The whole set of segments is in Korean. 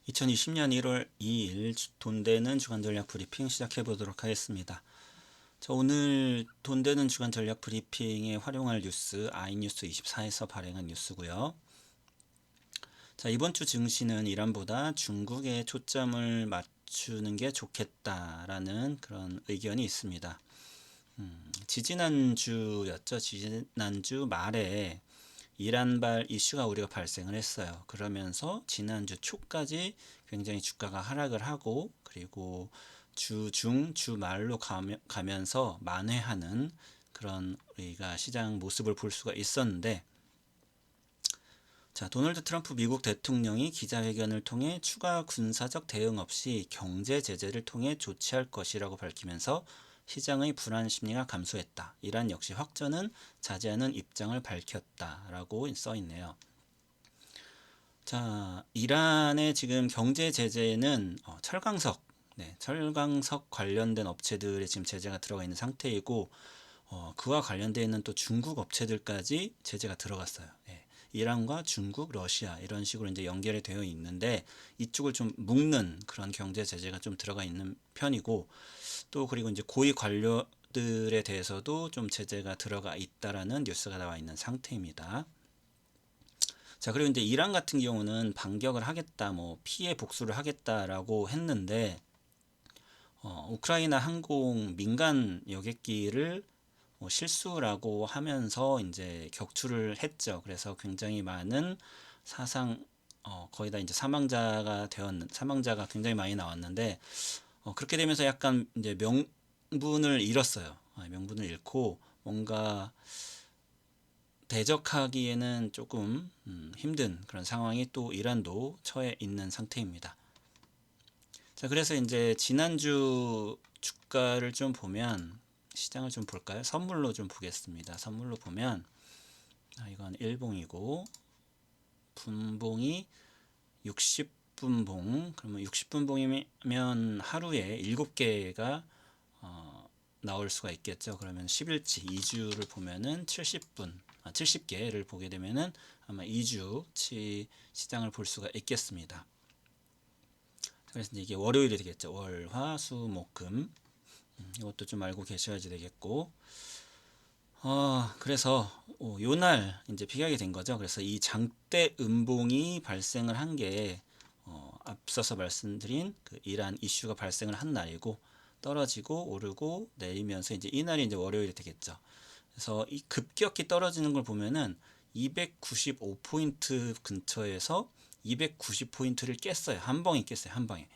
2020년 1월 2일 돈 되는 주간 전략 브리핑 시작해 보도록 하겠습니다. 오늘 돈 되는 주간 전략 브리핑에 활용할 뉴스 아이뉴스 24에서 발행한 뉴스고요. 이번 주 증시는 이란보다 중국에 초점을 맞추는 게 좋겠다라는 그런 의견이 있습니다. 지지난주였죠. 지난주 말에 이란발 이슈가 우리가 발생을 했어요. 그러면서 지난주 초까지 굉장히 주가가 하락을 하고, 그리고 주중, 주말로 가면서 만회하는 그런 우리가 시장 모습을 볼 수가 있었는데, 도널드 트럼프 미국 대통령이 기자회견을 통해 추가 군사적 대응 없이 경제 제재를 통해 조치할 것이라고 밝히면서 시장의 불안 심리가 감소했다. 이란 역시 확전은 자제하는 입장을 밝혔다라고 써 있네요. 이란의 지금 경제 제재는 철강석 관련된 업체들의 지금 제재가 들어가 있는 상태이고, 그와 관련되어 있는 또 중국 업체들까지 제재가 들어갔어요. 이란과 중국, 러시아 이런 식으로 이제 연결이 되어 있는데, 이쪽을 좀 묶는 그런 경제 제재가 좀 들어가 있는 편이고, 또 그리고 이제 고위 관료들에 대해서도 좀 제재가 들어가 있다라는 뉴스가 나와 있는 상태입니다. 그리고 이제 이란 같은 경우는 반격을 하겠다, 뭐 피해 복수를 하겠다라고 했는데, 우크라이나 항공 민간 여객기를 실수라고 하면서 이제 격추를 했죠. 그래서 굉장히 많은 사상, 거의 다 이제 사망자가 굉장히 많이 나왔는데, 그렇게 되면서 약간 이제 명분을 잃었어요. 명분을 잃고 뭔가 대적하기에는 조금 힘든 그런 상황이 또 이란도 처해 있는 상태입니다. 그래서 이제 지난주 주가를 좀 보면, 시장을 좀 볼까요? 선물로 좀 보겠습니다. 선물로 보면 이건 일봉이고, 분봉이 60분봉. 그러면 60분봉이면 하루에 7개가 나올 수가 있겠죠. 그러면 10일치 2주를 보면은 70개를 보게 되면은 아마 2주치 시장을 볼 수가 있겠습니다. 그래서 이게 월요일이 되겠죠. 월, 화, 수, 목, 금. 이것도 좀 알고 계셔야지 되겠고, 그래서 요날 이제 피하게 된 거죠. 그래서 이 장대 음봉이 발생을 한 게 앞서서 말씀드린 그 이란 이슈가 발생을 한 날이고, 떨어지고 오르고 내리면서 이제 이날이 이제 월요일이 되겠죠. 그래서 이 급격히 떨어지는 걸 보면은 295포인트 근처에서 290포인트를 깼어요. 한 방에 깼어요. 한 방에.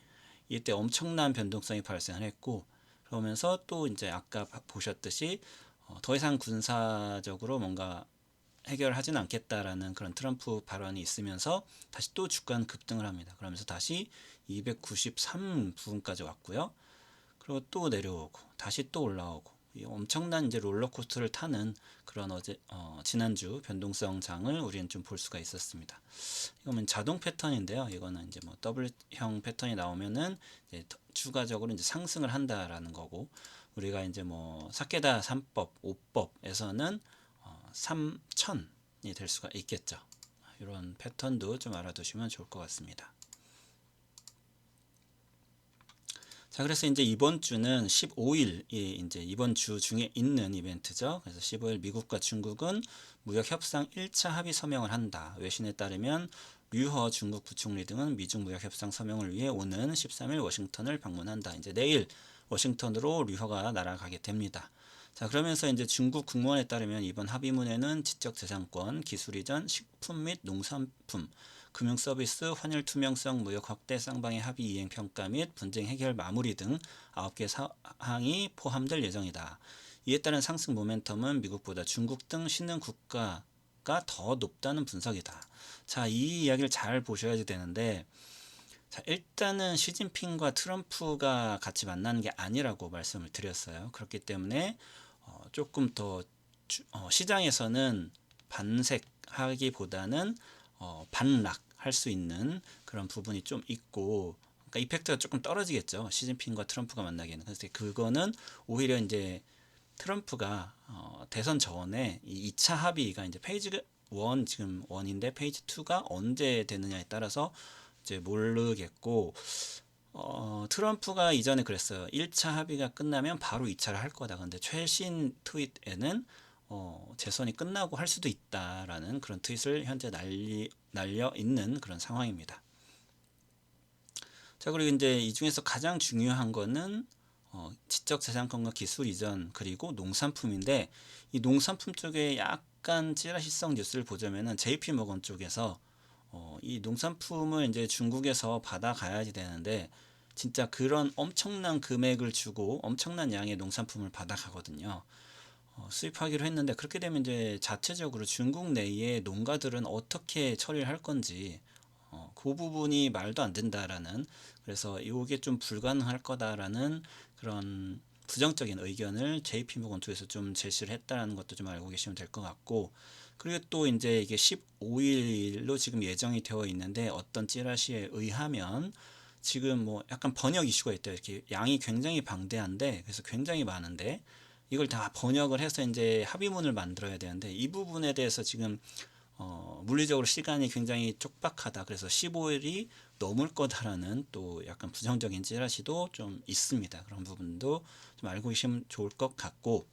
이때 엄청난 변동성이 발생을 했고, 그러면서 또 이제 아까 보셨듯이 더 이상 군사적으로 뭔가 해결하지는 않겠다라는 그런 트럼프 발언이 있으면서 다시 또 주가는 급등을 합니다. 그러면서 다시 293 부분까지 왔고요. 그리고 또 내려오고 다시 또 올라오고, 이 엄청난 이제 롤러코스터를 타는 그런 지난주 변동성 장을 우리는 좀 볼 수가 있었습니다. 이거는 자동 패턴인데요. 이거는 이제 뭐 W형 패턴이 나오면은 이제 추가적으로 이제 상승을 한다라는 거고, 우리가 이제 뭐 사케다 3법, 5법에서는 3,000이 될 수가 있겠죠. 이런 패턴도 좀 알아두시면 좋을 것 같습니다. 그래서 이제 이번 주는 15일이 이제 이번 주 중에 있는 이벤트죠. 그래서 15일 미국과 중국은 무역 협상 1차 합의 서명을 한다. 외신에 따르면 류허 중국 부총리 등은 미중 무역 협상 서명을 위해 오는 13일 워싱턴을 방문한다. 이제 내일 워싱턴으로 류허가 날아가게 됩니다. 그러면서 이제 중국 국무원에 따르면 이번 합의문에는 지적재산권, 기술이전, 식품 및 농산품, 금융서비스, 환율 투명성, 무역 확대, 쌍방의 합의 이행 평가 및 분쟁 해결 마무리 등 9개 사항이 포함될 예정이다. 이에 따른 상승 모멘텀은 미국보다 중국 등 신흥 국가가 더 높다는 분석이다. 이 이야기를 잘 보셔야지 되는데, 일단은 시진핑과 트럼프가 같이 만나는 게 아니라고 말씀을 드렸어요. 그렇기 때문에 조금 더 시장에서는 반색하기보다는 반락할 수 있는 그런 부분이 좀 있고, 그러니까 이펙트가 조금 떨어지겠죠. 시진핑과 트럼프가 만나기에는. 그래서 그거는 오히려 이제 트럼프가 대선 전에 이 2차 합의가 이제 페이지 1 지금 1인데 페이지 2가 언제 되느냐에 따라서 이제 모르겠고, 트럼프가 이전에 그랬어요. 1차 합의가 끝나면 바로 2차를 할 거다. 근데 최신 트윗에는 재선이 끝나고 할 수도 있다라는 그런 트윗을 현재 날려 있는 그런 상황입니다. 자, 그리고 이제 이 중에서 가장 중요한 거는 지적재산권과 기술 이전 그리고 농산품인데, 이 농산품 쪽에 약간 찌라시성 뉴스를 보자면은 JP 모건 쪽에서 이 농산품을 이제 중국에서 받아가야지 되는데, 진짜 그런 엄청난 금액을 주고 엄청난 양의 농산품을 받아가거든요. 수입하기로 했는데, 그렇게 되면 이제 자체적으로 중국 내의 농가들은 어떻게 처리를 할 건지 그 부분이 말도 안 된다라는, 그래서 이게 좀 불가능할 거다라는 그런 부정적인 의견을 JP모건투에서 좀 제시를 했다는 것도 좀 알고 계시면 될 것 같고, 그리고 또 이제 이게 15일로 지금 예정이 되어 있는데, 어떤 찌라시에 의하면 지금 뭐 약간 번역 이슈가 있다. 이렇게 양이 굉장히 방대한데, 그래서 굉장히 많은데 이걸 다 번역을 해서 이제 합의문을 만들어야 되는데, 이 부분에 대해서 지금 물리적으로 시간이 굉장히 촉박하다. 그래서 15일이 넘을 거다라는 또 약간 부정적인 찌라시도 좀 있습니다. 그런 부분도 좀 알고 계시면 좋을 것 같고.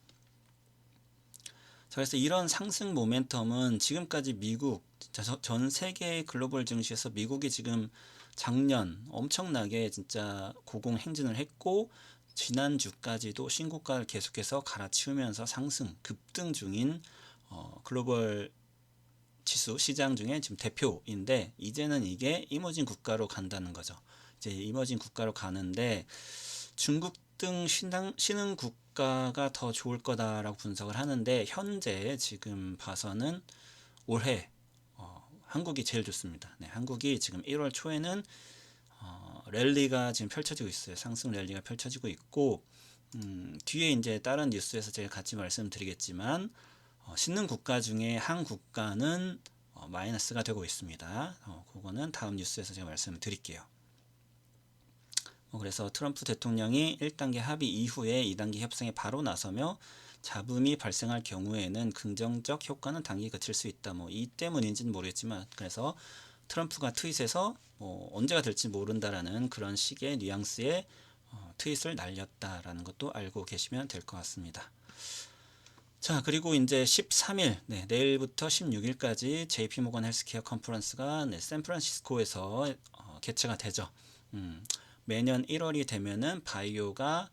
자, 그래서 이런 상승 모멘텀은 지금까지 미국, 진짜 전 세계 글로벌 증시에서 미국이 지금 작년 엄청나게 진짜 고공행진을 했고, 지난주까지도 신고가를 계속해서 갈아치우면서 상승, 급등 중인 글로벌 지수 시장 중에 지금 대표인데, 이제는 이게 이머징 국가로 간다는 거죠. 이제 이머징 국가로 가는데, 중국 등 신흥 국가가 더 좋을 거다라고 분석을 하는데, 현재 지금 봐서는 올해 한국이 제일 좋습니다. 네, 한국이 지금 1월 초에는 랠리가 지금 펼쳐지고 있어요. 상승 랠리가 펼쳐지고 있고, 뒤에 이제 다른 뉴스에서 제가 같이 말씀드리겠지만, 신흥 국가 중에 한 국가는 마이너스가 되고 있습니다. 그거는 다음 뉴스에서 제가 말씀을 드릴게요. 그래서 트럼프 대통령이 1단계 합의 이후에 2단계 협상에 바로 나서며 잡음이 발생할 경우에는 긍정적 효과는 단기 그칠 수 있다. 이 때문인지는 모르겠지만, 그래서 트럼프가 트윗에서 언제가 될지 모른다라는 그런 식의 뉘앙스의 트윗을 날렸다라는 것도 알고 계시면 될 것 같습니다. 자, 그리고 이제 13일, 내일부터 16일까지 JP모건 헬스케어 컨퍼런스가 샌프란시스코에서 개최가 되죠. 매년 1월이 되면은 바이오가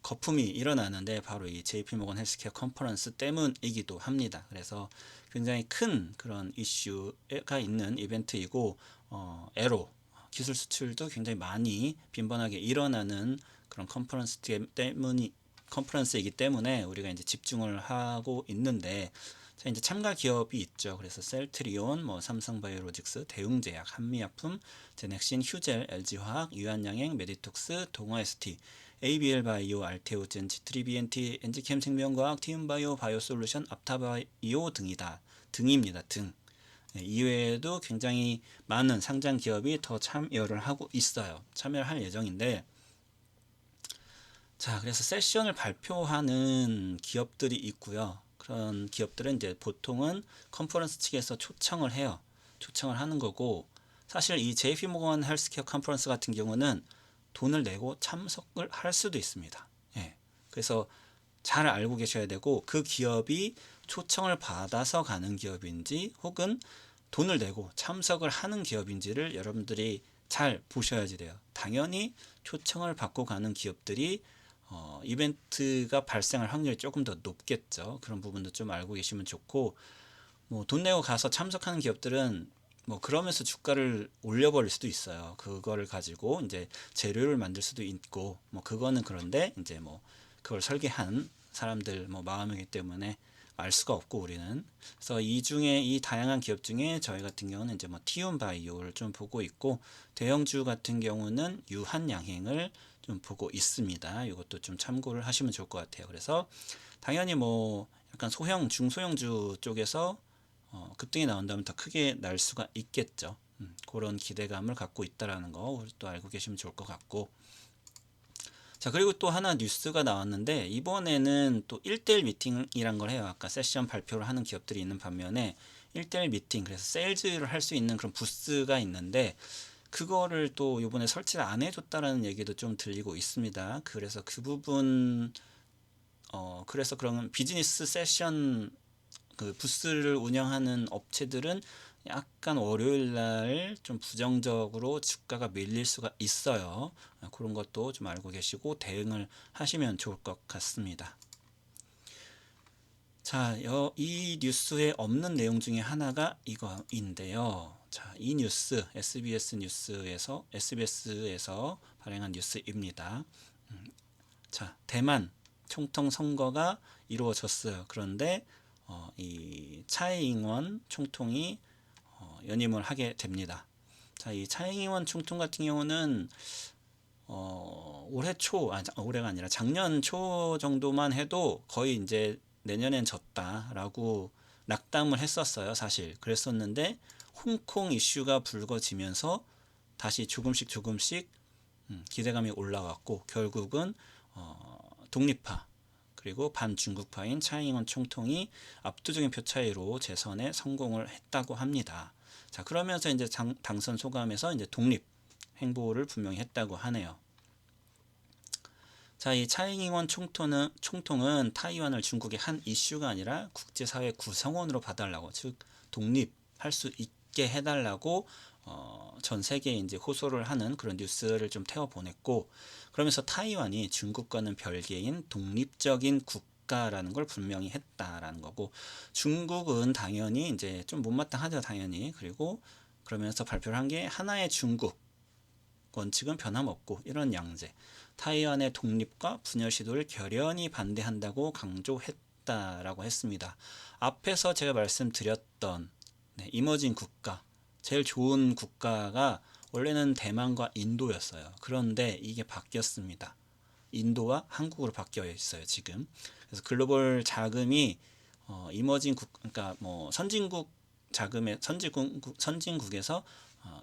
거품이 일어나는데, 바로 이 JP모건 헬스케어 컨퍼런스 때문이기도 합니다. 그래서 굉장히 큰 그런 이슈가 있는 이벤트이고, 에로 기술 수출도 굉장히 많이 빈번하게 일어나는 그런 컨퍼런스이기 때문에 우리가 이제 집중을 하고 있는데, 자, 이제 참가 기업이 있죠. 그래서 셀트리온, 삼성바이오로직스, 대웅제약, 한미약품, 제넥신, 휴젤, LG화학, 유한양행, 메디톡스, 동아ST, ABL바이오, 알테오젠, 지트리비엔티, 엔지캠 생명과학, 티움바이오, 바이오솔루션, 앞타바이오 등입니다. 등. 이외에도 굉장히 많은 상장 기업이 더 참여를 하고 있어요. 참여를 할 예정인데, 자, 그래서 세션을 발표하는 기업들이 있고요. 그런 기업들은 이제 보통은 컨퍼런스 측에서 초청을 해요. 초청을 하는 거고, 사실 이 JP모건 헬스케어 컨퍼런스 같은 경우는 돈을 내고 참석을 할 수도 있습니다. 예. 그래서 잘 알고 계셔야 되고, 그 기업이 초청을 받아서 가는 기업인지 혹은 돈을 내고 참석을 하는 기업인지를 여러분들이 잘 보셔야지 돼요. 당연히 초청을 받고 가는 기업들이 이벤트가 발생할 확률이 조금 더 높겠죠. 그런 부분도 좀 알고 계시면 좋고, 돈 내고 가서 참석하는 기업들은 그러면서 주가를 올려버릴 수도 있어요. 그거를 가지고 이제 재료를 만들 수도 있고, 그거는 그런데 이제 그걸 설계한 사람들 마음이기 때문에 알 수가 없고, 우리는. 그래서 이 중에 이 다양한 기업 중에 저희 같은 경우는 이제 티움바이오를 좀 보고 있고, 대형주 같은 경우는 유한양행을 좀 보고 있습니다. 이것도 좀 참고를 하시면 좋을 것 같아요. 그래서 당연히 약간 중소형주 쪽에서 급등이 나온다면 더 크게 날 수가 있겠죠. 그런 기대감을 갖고 있다라는 거 또 알고 계시면 좋을 것 같고. 자, 그리고 또 하나 뉴스가 나왔는데, 이번에는 또 1대1 미팅이란 걸 해요. 아까 세션 발표를 하는 기업들이 있는 반면에 1대1 미팅, 그래서 세일즈를 할 수 있는 그런 부스가 있는데 그거를 또 요번에 설치를 안 해줬다라는 얘기도 좀 들리고 있습니다. 그래서 그 부분 그래서 그런 비즈니스 세션 그 부스를 운영하는 업체들은 약간 월요일 날 좀 부정적으로 주가가 밀릴 수가 있어요. 그런 것도 좀 알고 계시고 대응을 하시면 좋을 것 같습니다. 자, 이 뉴스에 없는 내용 중에 하나가 이거인데요. 자, 이 뉴스 SBS에서 발행한 뉴스입니다. 자, 대만 총통 선거가 이루어졌어요. 그런데 이 차이잉원 총통이 연임을 하게 됩니다. 자, 이 차이잉원 총통 같은 경우는 올해가 아니라 작년 초 정도만 해도 거의 이제 내년엔 졌다라고 낙담을 했었어요. 사실 그랬었는데 홍콩 이슈가 불거지면서 다시 조금씩 기대감이 올라왔고 결국은 독립파 그리고 반중국파인 차이잉원 총통이 압도적인 표 차이로 재선에 성공을 했다고 합니다. 자, 그러면서 이제 당선 소감에서 이제 독립 행보를 분명히 했다고 하네요. 자, 이 차이잉원 총통은 타이완을 중국의 한 이슈가 아니라 국제사회 구성원으로 봐달라고, 즉 독립할 수 있게 해달라고 전 세계에 이제 호소를 하는 그런 뉴스를 좀 태워 보냈고, 그러면서 타이완이 중국과는 별개인 독립적인 국가라는 걸 분명히 했다라는 거고, 중국은 당연히 이제 좀 못마땅하죠, 당연히. 그리고 그러면서 발표를 한 게 하나의 중국 원칙은 변함없고 이런 양제, 타이완의 독립과 분열 시도를 결연히 반대한다고 강조했다라고 했습니다. 앞에서 제가 말씀드렸던 이머징 국가, 제일 좋은 국가가 원래는 대만과 인도였어요. 그런데 이게 바뀌었습니다. 인도와 한국으로 바뀌어 있어요, 지금. 그래서 글로벌 자금이 그러니까 뭐 선진국 자금의 선진국에서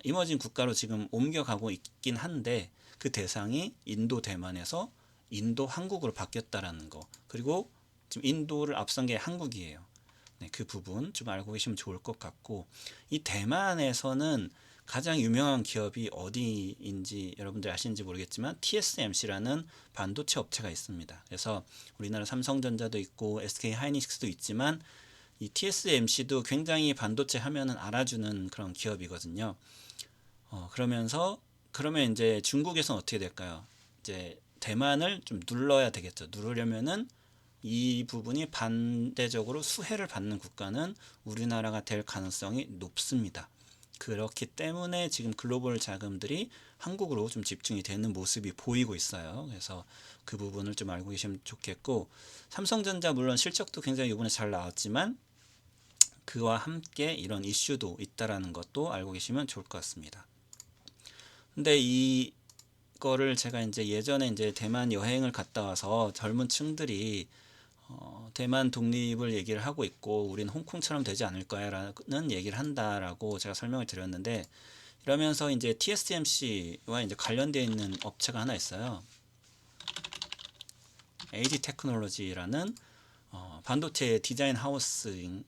이머징 국가로 지금 옮겨가고 있긴 한데 그 대상이 인도 대만에서 인도 한국으로 바뀌었다라는 거. 그리고 지금 인도를 앞선 게 한국이에요. 네, 그 부분 좀 알고 계시면 좋을 것 같고, 이 대만에서는 가장 유명한 기업이 어디인지 여러분들 아시는지 모르겠지만 TSMC라는 반도체 업체가 있습니다. 그래서 우리나라 삼성전자도 있고 SK 하이닉스도 있지만 이 TSMC도 굉장히 반도체 하면은 알아주는 그런 기업이거든요. 그러면 이제 중국에서는 어떻게 될까요? 이제 대만을 좀 눌러야 되겠죠. 누르려면은 이 부분이 반대적으로 수혜를 받는 국가는 우리나라가 될 가능성이 높습니다. 그렇기 때문에 지금 글로벌 자금들이 한국으로 좀 집중이 되는 모습이 보이고 있어요. 그래서 그 부분을 좀 알고 계시면 좋겠고, 삼성전자 물론 실적도 굉장히 이번에 잘 나왔지만 그와 함께 이런 이슈도 있다라는 것도 알고 계시면 좋을 것 같습니다. 근데 이거를 제가 이제 예전에 이제 대만 여행을 갔다 와서 젊은 층들이 대만 독립을 얘기를 하고 있고 우린 홍콩처럼 되지 않을 거야라는 얘기를 한다라고 제가 설명을 드렸는데, 이러면서 이제 TSMC와 이제 관련되어 있는 업체가 하나 있어요. AD 테크놀로지라는 반도체 디자인 하우싱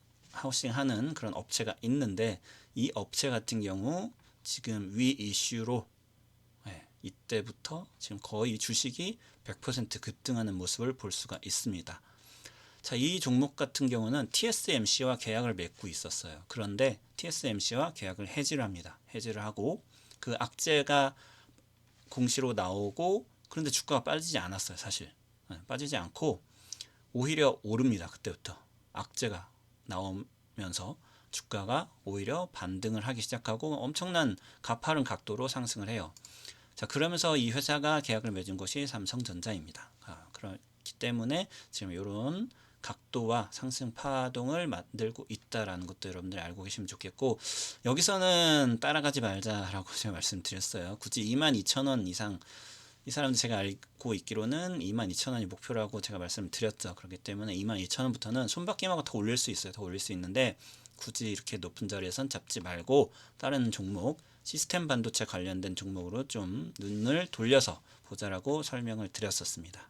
하는 그런 업체가 있는데, 이 업체 같은 경우 지금 위 이슈로 이때부터 지금 거의 주식이 100% 급등하는 모습을 볼 수가 있습니다. 자, 이 종목 같은 경우는 TSMC와 계약을 맺고 있었어요. 그런데 TSMC와 계약을 해지를 합니다. 해지를 하고 그 악재가 공시로 나오고, 그런데 주가가 빠지지 않았어요. 사실 빠지지 않고 오히려 오릅니다. 그때부터 악재가 나오면서 주가가 오히려 반등을 하기 시작하고 엄청난 가파른 각도로 상승을 해요. 자, 그러면서 이 회사가 계약을 맺은 것이 삼성전자입니다. 그렇기 때문에 지금 이런 각도와 상승 파동을 만들고 있다라는 것도 여러분들이 알고 계시면 좋겠고, 여기서는 따라가지 말자라고 제가 말씀드렸어요. 굳이 22,000원 이상, 이 사람들 제가 알고 있기로는 22,000원이 목표라고 제가 말씀드렸죠. 그렇기 때문에 22,000원부터는 손바뀜하고 더 올릴 수 있어요. 더 올릴 수 있는데 굳이 이렇게 높은 자리에선 잡지 말고 다른 종목, 시스템 반도체 관련된 종목으로 좀 눈을 돌려서 보자라고 설명을 드렸었습니다.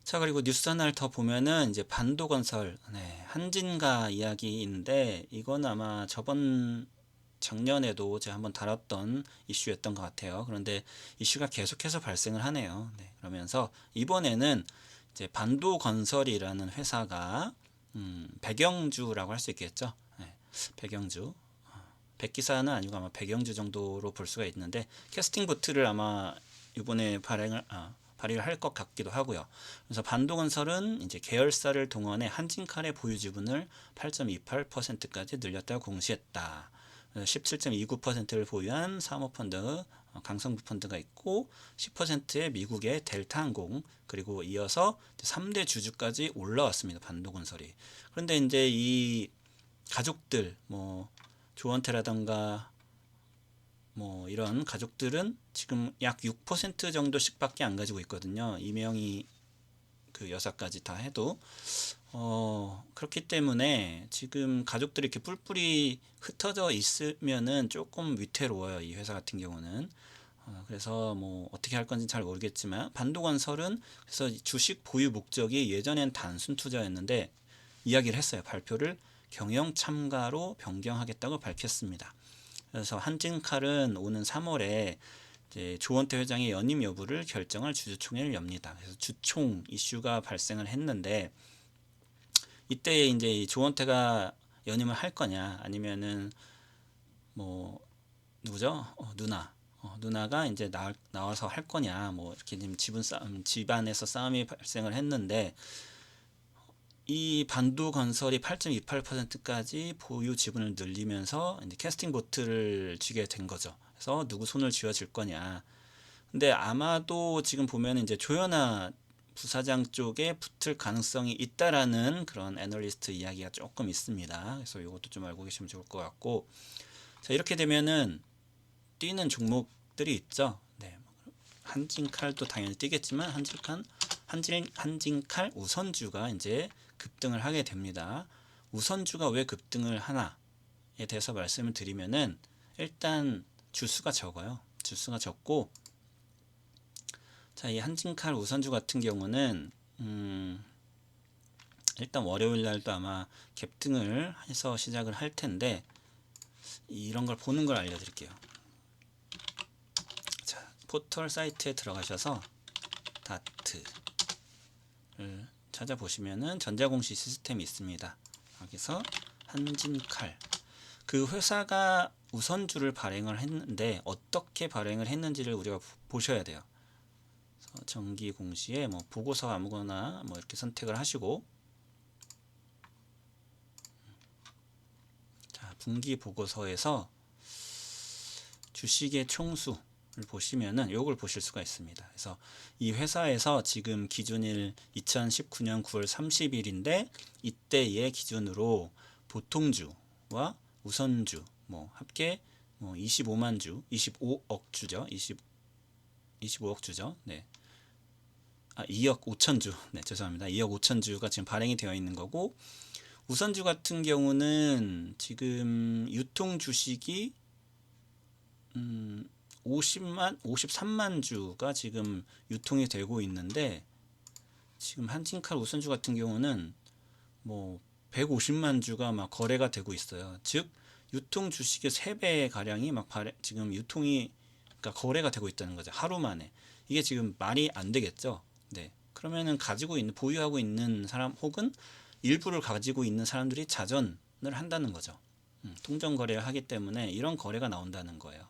자, 그리고 뉴스 하나를 더 보면은 이제 반도건설, 네, 한진가 이야기인데 이건 아마 작년에도 제가 한번 다뤘던 이슈였던 것 같아요. 그런데 이슈가 계속해서 발생을 하네요. 네, 그러면서 이번에는 이제 반도건설이라는 회사가 백영주라고 할 수 있겠죠. 네, 백영주. 백기사는 아니고 아마 백영주 정도로 볼 수가 있는데 캐스팅 보트를 아마 이번에 발의를 할 것 같기도 하고요. 그래서 반도건설은 이제 계열사를 동원해 한진칼의 보유 지분을 8.28%까지 늘렸다고 공시했다. 17.29%를 보유한 사모펀드 강성부 펀드가 있고 10%의 미국의 델타항공 그리고 이어서 3대 주주까지 올라왔습니다. 반도건설이. 그런데 이제 이 가족들 뭐 조원태라던가 뭐 이런 가족들은 지금 약 6% 정도씩밖에 안 가지고 있거든요. 이명희 그 여사까지 다 해도 그렇기 때문에 지금 가족들이 이렇게 뿔뿔이 흩어져 있으면은 조금 위태로워요. 이 회사 같은 경우는. 그래서 뭐 어떻게 할 건지 잘 모르겠지만 반도건설은 그래서 주식 보유 목적이 예전엔 단순 투자였는데 이야기를 했어요. 발표를 경영 참가로 변경하겠다고 밝혔습니다. 그래서 한진칼은 오는 3월에 이제 조원태 회장의 연임 여부를 결정할 주주총회를 엽니다. 그래서 주총 이슈가 발생을 했는데 이때 이제 조원태가 연임을 할 거냐 아니면은 뭐 누구죠? 누나가 이제 나와서 할 거냐 뭐 이렇게 지금 집안에서 싸움이 발생을 했는데 이 반도건설이 8.28%까지 보유 지분을 늘리면서 이제 캐스팅 보트를 쥐게 된 거죠. 그래서 누구 손을 쥐어줄 거냐. 근데 아마도 지금 보면 이제 조현아 부사장 쪽에 붙을 가능성이 있다라는 그런 애널리스트 이야기가 조금 있습니다. 그래서 이것도 좀 알고 계시면 좋을 것 같고, 자 이렇게 되면은 뛰는 종목들이 있죠. 네, 한진칼도 당연히 뛰겠지만 한진칼 우선주가 이제 급등을 하게 됩니다. 우선주가 왜 급등을 하나에 대해서 말씀을 드리면은 일단 주수가 적어요. 주수가 적고 자, 이 한진칼 우선주 같은 경우는 일단 월요일 날도 아마 갭등을 해서 시작을 할 텐데 이런 걸 보는 걸 알려드릴게요. 자, 포털 사이트에 들어가셔서 다트를 찾아보시면은 전자공시 시스템이 있습니다. 여기서 한진칼 그 회사가 우선주를 발행을 했는데 어떻게 발행을 했는지를 우리가 보셔야 돼요. 정기 공시에 뭐 보고서 아무거나 뭐 이렇게 선택을 하시고 자, 분기 보고서에서 주식의 총수를 보시면은 요걸 보실 수가 있습니다. 그래서 이 회사에서 지금 기준일 2019년 9월 30일인데 이때의 기준으로 보통주와 우선주 뭐 합계 뭐 25만 주, 25억 주죠. 25억 주죠. 네. 2억 5천 주. 네, 죄송합니다. 2억 5천 주가 지금 발행이 되어 있는 거고 우선주 같은 경우는 지금 유통 주식이 53만 주가 지금 유통이 되고 있는데 지금 한진칼 우선주 같은 경우는 뭐 150만 주가 막 거래가 되고 있어요. 즉 유통 주식의 3배 가량이 막 지금 유통이 그러니까 거래가 되고 있다는 거죠. 하루 만에. 이게 지금 말이 안 되겠죠. 네. 그러면은 보유하고 있는 사람 혹은 일부를 가지고 있는 사람들이 자전을 한다는 거죠. 통정 거래를 하기 때문에 이런 거래가 나온다는 거예요.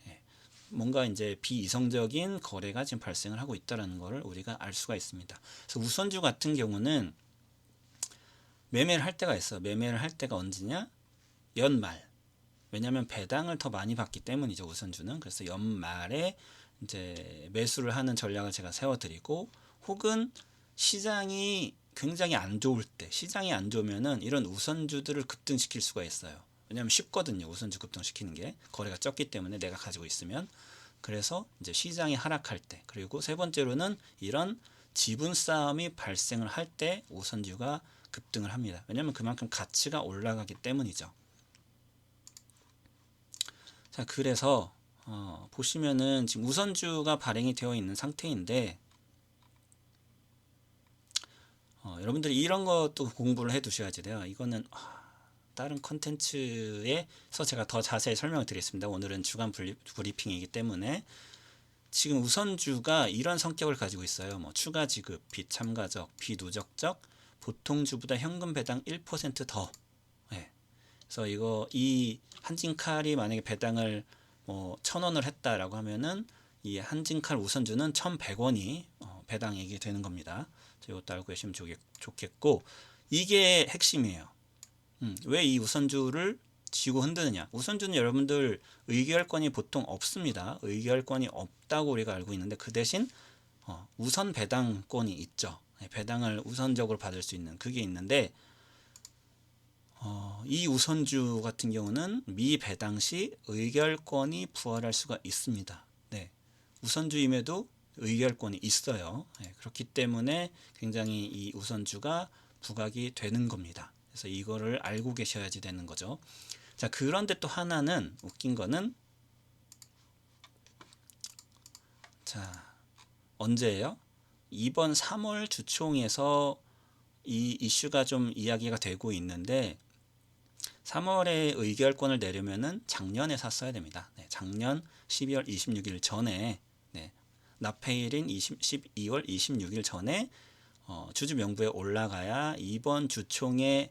예. 뭔가 이제 비이성적인 거래가 지금 발생을 하고 있다는 것을 우리가 알 수가 있습니다. 그래서 우선주 같은 경우는 매매를 할 때가 있어요. 매매를 할 때가 언제냐? 연말. 왜냐하면 배당을 더 많이 받기 때문이죠. 우선주는. 그래서 연말에 이제 매수를 하는 전략을 제가 세워드리고 혹은 시장이 굉장히 안 좋을 때 시장이 안 좋으면은 이런 우선주들을 급등시킬 수가 있어요. 왜냐하면 쉽거든요. 우선주 급등시키는 게 거래가 적기 때문에 내가 가지고 있으면 그래서 이제 시장이 하락할 때 그리고 세 번째로는 이런 지분 싸움이 발생을 할 때 우선주가 급등을 합니다. 왜냐하면 그만큼 가치가 올라가기 때문이죠. 자, 그래서 보시면은 지금 우선주가 발행이 되어 있는 상태인데 여러분들이 이런 것도 공부를 해 두셔야지 돼요. 이거는 다른 컨텐츠에서 제가 더 자세히 설명을 드리겠습니다. 오늘은 주간 브리핑이기 때문에 지금 우선주가 이런 성격을 가지고 있어요. 뭐 추가 지급, 비참가적, 비누적적, 보통주보다 현금 배당 1% 더. 예. 그래서 이 한진칼이 만약에 배당을 뭐 1,000원을 했다라고 하면은 이 한진칼 우선주는 1,100원이 배당액이 되는 겁니다. 이것도 알고 계시면 좋겠고, 이게 핵심이에요. 왜 이 우선주를 쥐고 흔드느냐? 우선주는 여러분들 의결권이 보통 없습니다. 의결권이 없다고 우리가 알고 있는데, 그 대신 우선 배당권이 있죠. 배당을 우선적으로 받을 수 있는 그게 있는데, 이 우선주 같은 경우는 미배당 시 의결권이 부활할 수가 있습니다. 네. 우선주임에도 의결권이 있어요. 네. 그렇기 때문에 굉장히 이 우선주가 부각이 되는 겁니다. 그래서 이거를 알고 계셔야지 되는 거죠. 자, 그런데 또 하나는 웃긴 거는, 자, 언제예요? 이번 3월 주총에서 이 이슈가 좀 이야기가 되고 있는데, 3월에 의결권을 내려면은 작년에 샀어야 됩니다. 네, 작년 12월 26일 전에, 네, 납회일인 12월 26일 전에 주주 명부에 올라가야 이번 주총의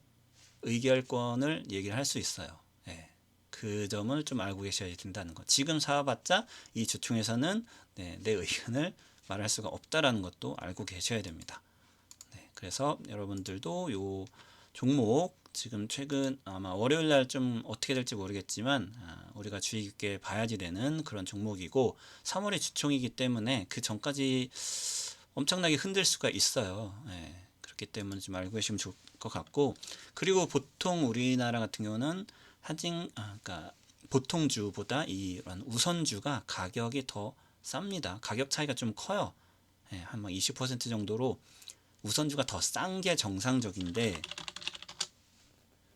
의결권을 얘기를 할 수 있어요. 네, 그 점을 좀 알고 계셔야 된다는 것. 지금 사와봤자 이 주총에서는 내 의견을 말할 수가 없다라는 것도 알고 계셔야 됩니다. 네, 그래서 여러분들도 요 종목 지금 최근 아마 월요일 날 좀 어떻게 될지 모르겠지만 우리가 주의 깊게 봐야지 되는 그런 종목이고, 3월에 주총이기 때문에 그 전까지 엄청나게 흔들 수가 있어요. 예, 그렇기 때문에 좀 알고 계시면 좋을 것 같고, 그리고 보통 우리나라 같은 경우는 그러니까 보통주보다 이런 우선주가 가격이 더 쌉니다. 가격 차이가 좀 커요. 예, 한 20% 정도로 우선주가 더 싼 게 정상적인데,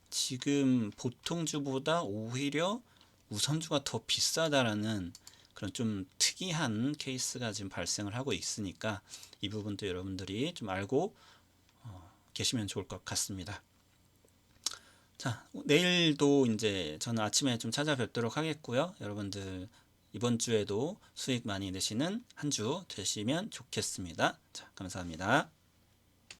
지금 보통주보다 오히려 우선주가 더 비싸다라는 그런 좀 특이한 케이스가 지금 발생을 하고 있으니까 이 부분도 여러분들이 좀 알고 계시면 좋을 것 같습니다. 자, 내일도 이제 저는 아침에 좀 찾아뵙도록 하겠고요. 여러분들 이번 주에도 수익 많이 내시는 한 주 되시면 좋겠습니다. 자, 감사합니다.